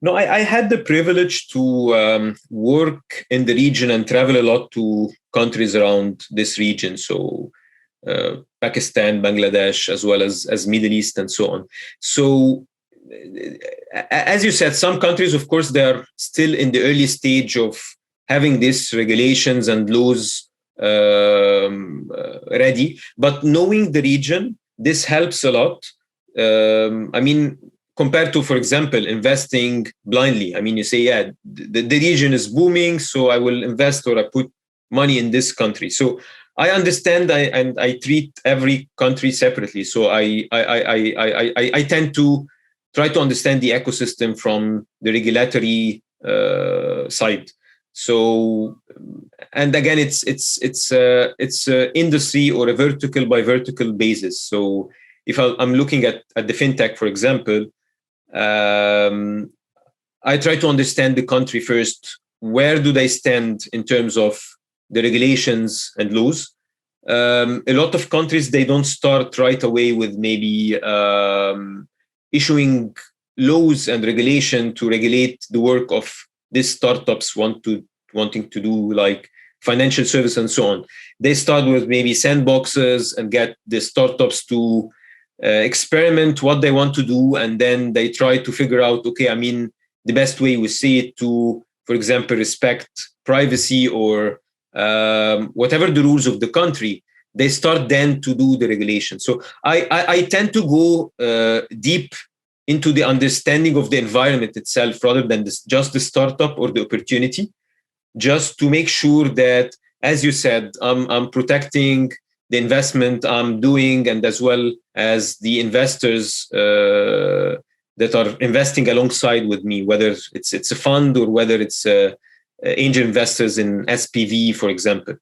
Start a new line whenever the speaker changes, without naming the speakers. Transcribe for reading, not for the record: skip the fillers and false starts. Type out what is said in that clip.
No, I had the privilege to work in the region and travel a lot to countries around this region. So Pakistan, Bangladesh, as well as Middle East and so on. So as you said, some countries, of course, they are still in the early stage of having these regulations and laws ready. But knowing the region, this helps a lot. I mean, compared to, for example, investing blindly. I mean, you say, yeah, the region is booming, so I will invest or I put money in this country. So I understand, and I treat every country separately. So I tend to try to understand the ecosystem from the regulatory side. So, and again, it's industry or a vertical by vertical basis. So if I'm looking at the fintech, for example, I try to understand the country first. Where do they stand in terms of the regulations and laws? A lot of countries, they don't start right away with maybe issuing laws and regulation to regulate the work of these startups wanting to do like financial service and so on. They start with maybe sandboxes and get the startups to experiment what they want to do, and then they try to figure out, okay, I mean, the best way we see it to, for example, respect privacy or whatever the rules of the country. They start then to do the regulation. So I tend to go deep into the understanding of the environment itself rather than just the startup or the opportunity, just to make sure that, as you said, I'm protecting the investment I'm doing, and as well as the investors that are investing alongside with me, whether it's a fund or whether it's angel investors in SPV, for example.